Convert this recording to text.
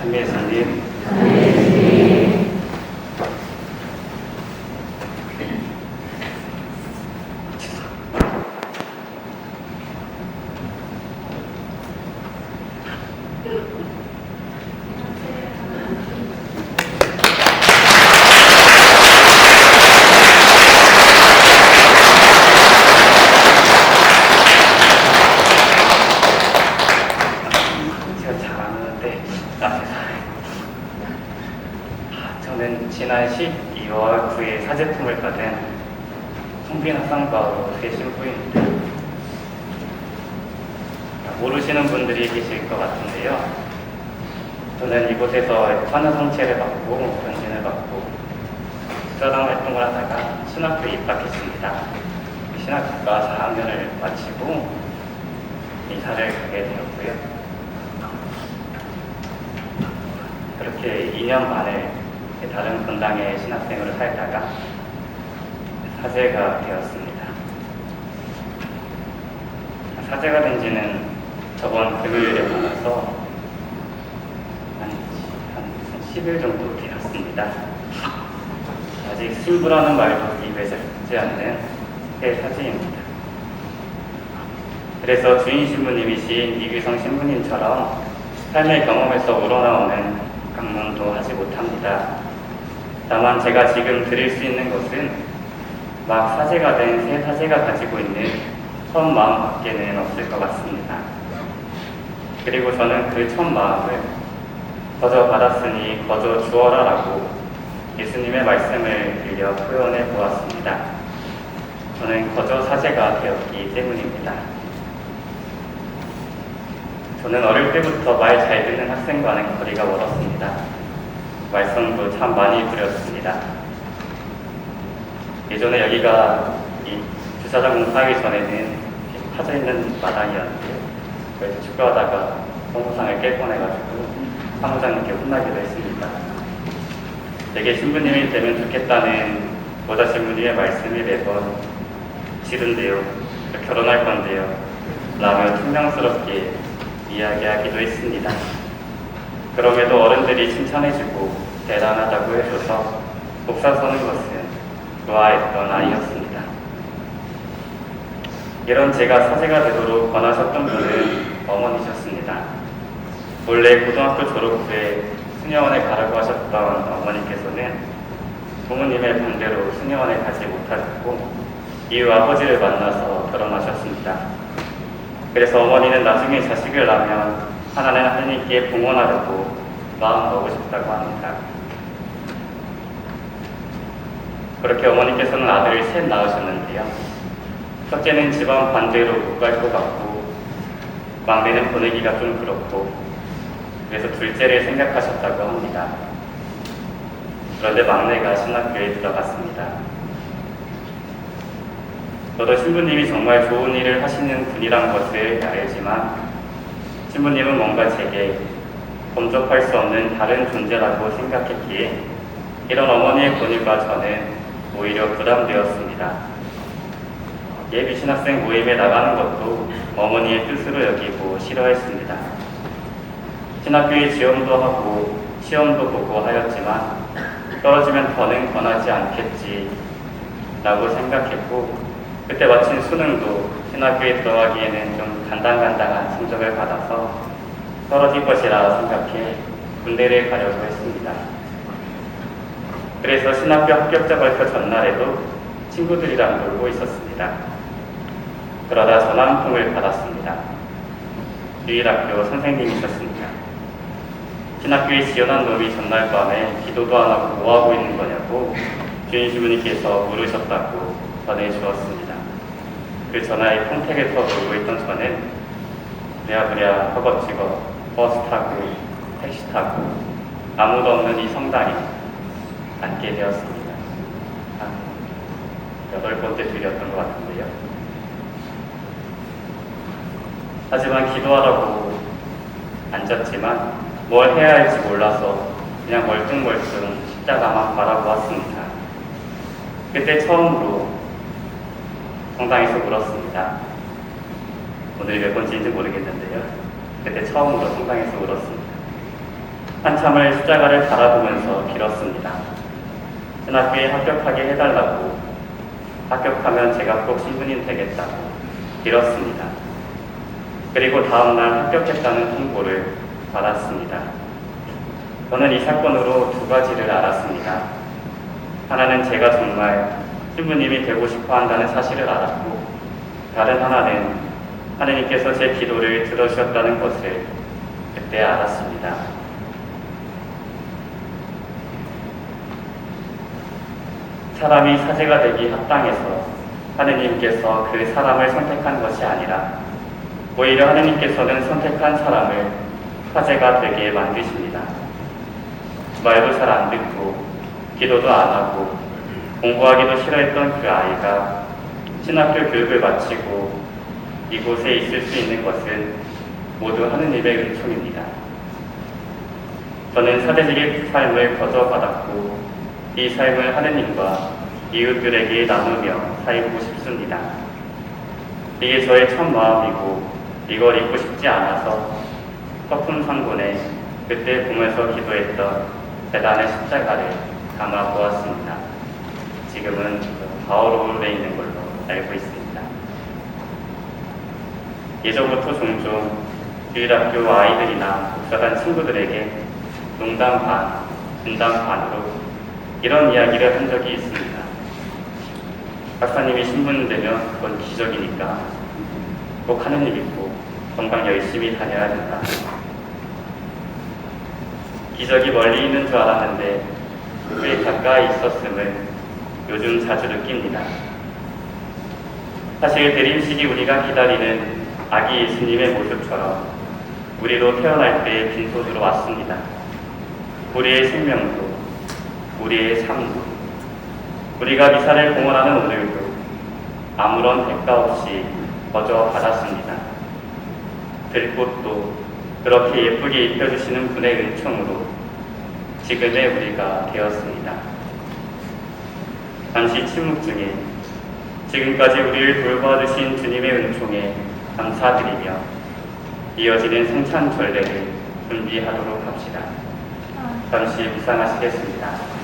예수님, 제가 잘하는데 저는 지난 12월 9일 사제품을 받은 성빈 학상바로 새 신부입니다. 모르시는 분들이 계실 것 같은데요. 저는 이곳에서 환우 성체를 받고 변신을 받고 수사당 활동을 하다가 신학교에 입학했습니다. 신학교가 4학년을 마치고 이사를 가게 되었고요. 그렇게 2년 만에 다른 분당의 신학생으로 살다가 사제가 되었습니다. 사제가 된 지는 저번 금요일에 만나서 한 10일 정도 되었습니다. 아직 신부라는 말도 입에 닿지 않는 새 사제입니다. 그래서 주인 신부님이신 이규성 신부님처럼 삶의 경험에서 우러나오는 강론도 하지 못합니다. 다만 제가 지금 드릴 수 있는 것은 막 사제가 된 새 사제가 가지고 있는 첫 마음밖에는 없을 것 같습니다. 그리고 저는 그 첫 마음을 거저 받았으니 거저 주어라 라고 예수님의 말씀을 빌려 표현해 보았습니다. 저는 거저 사제가 되었기 때문입니다. 저는 어릴 때부터 말 잘 듣는 학생과는 거리가 멀었습니다. 말썽도 참 많이 부렸습니다. 예전에 여기가 이 주차장 공사하기 전에는 파져 있는 마당이었는데요. 그래서 축구하다가 공사장을 깰 뻔해가지고 사무장님께 혼나기도 했습니다. 내게 신부님이 되면 좋겠다는 모자 신부님의 말씀이 매번 싫은데요, 결혼할 건데요 라며 퉁명스럽게 이야기하기도 했습니다. 그럼에도 어른들이 칭찬해주고 대단하다고 해줘서 복사 서는 것은 좋아했던 아이였습니다. 이런 제가 사제가 되도록 권하셨던 분은 어머니셨습니다. 원래 고등학교 졸업 후에 수녀원에 가라고 하셨던 어머니께서는 부모님의 반대로 수녀원에 가지 못하셨고 이후 아버지를 만나서 결혼하셨습니다. 그래서 어머니는 나중에 자식을 낳으면 하나는 하나님께 봉헌하려고 마음 먹으셨다고 합니다. 그렇게 어머니께서는 아들을 셋 낳으셨는데요. 첫째는 집안 반대로 못 갈 것 같고 막내는 보내기가 좀 그렇고 그래서 둘째를 생각하셨다고 합니다. 그런데 막내가 신학교에 들어갔습니다. 저도 신부님이 정말 좋은 일을 하시는 분이란 것을 알지만 신부님은 뭔가 제게 범접할 수 없는 다른 존재라고 생각했기에 이런 어머니의 권유가 저는 오히려 부담되었습니다. 예비 신학생 모임에 나가는 것도 어머니의 뜻으로 여기고 싫어했습니다. 신학교에 지원도 하고 시험도 보고 하였지만 떨어지면 더는 권하지 않겠지 라고 생각했고 그때 마친 수능도 신학교에 들어가기에는 좀 간당간당한 성적을 받아서 떨어질 것이라 생각해 군대를 가려고 했습니다. 그래서 신학교 합격자 발표 전날에도 친구들이랑 놀고 있었습니다. 그러다 전화 한 통을 받았습니다. 유일학교 선생님이셨습니다. 신학교에 지원한 놈이 전날 밤에 기도도 안 하고 뭐하고 있는 거냐고 주인 신부님께서 물으셨다고 전해주었습니다. 그 전화에 평택에서 놀고 있던 저는 부랴부랴 허겁지겁 버스 타고 택시 타고 아무도 없는 이 성당에 앉게 되었습니다. 한 8번째 줄이었던 것 같은데요. 하지만 기도하라고 앉았지만 뭘 해야 할지 몰라서 그냥 멀뚱멀뚱 십자가만 바라보았습니다. 그때 처음으로 성당에서 울었습니다. 오늘이 몇 번째인지 모르겠는데요. 그때 처음으로 성당에서 울었습니다. 한참을 십자가를 바라보면서 빌었습니다. 신학교에 합격하게 해달라고, 합격하면 제가 꼭 신부님 되겠다고 빌었습니다. 그리고 다음날 합격했다는 통보를 받았습니다. 저는 이 사건으로 두 가지를 알았습니다. 하나는 제가 정말 신부님이 되고 싶어 한다는 사실을 알았고, 다른 하나는 하느님께서 제 기도를 들어주셨다는 것을 그때 알았습니다. 사람이 사제가 되기 합당해서 하느님께서 그 사람을 선택한 것이 아니라 오히려 하느님께서는 선택한 사람을 사제가 되게 만드십니다. 말도 잘 안 듣고 기도도 안 하고 공부하기도 싫어했던 그 아이가 신학교 교육을 마치고 이곳에 있을 수 있는 것은 모두 하느님의 은총입니다. 저는 사제직의 삶을 거저 받았고 이 삶을 하느님과 이웃들에게 나누며 살고 싶습니다. 이게 저의 첫 마음이고 이걸 잊고 싶지 않아서 서품상본에 그때 보면서 기도했던 대단의 십자가를 담아 보았습니다. 지금은 바오로울에 있는 걸로 알고 있습니다. 예전부터 종종 주일학교 아이들이나 목사단 친구들에게 농담 반, 진담 반으로 이런 이야기를 한 적이 있습니다. 박사님이 신분 되면 그건 기적이니까 꼭 하느님 믿고 건강 열심히 다녀야 된다. 기적이 멀리 있는 줄 알았는데 꽤 가까이 있었음을 요즘 자주 느낍니다. 사실 대림식이 우리가 기다리는 아기 예수님의 모습처럼 우리도 태어날 때 빈손으로 왔습니다. 우리의 생명도, 우리의 삶도, 우리가 미사를 공헌하는 오늘도 아무런 대가 없이 거저 받았습니다. 들꽃도 그렇게 예쁘게 입혀주시는 분의 은총으로 지금의 우리가 되었습니다. 잠시 침묵 중에 지금까지 우리를 돌봐주신 주님의 은총에 감사드리며 이어지는 성찬 전례를 준비하도록 합시다. 잠시 묵상하시겠습니다.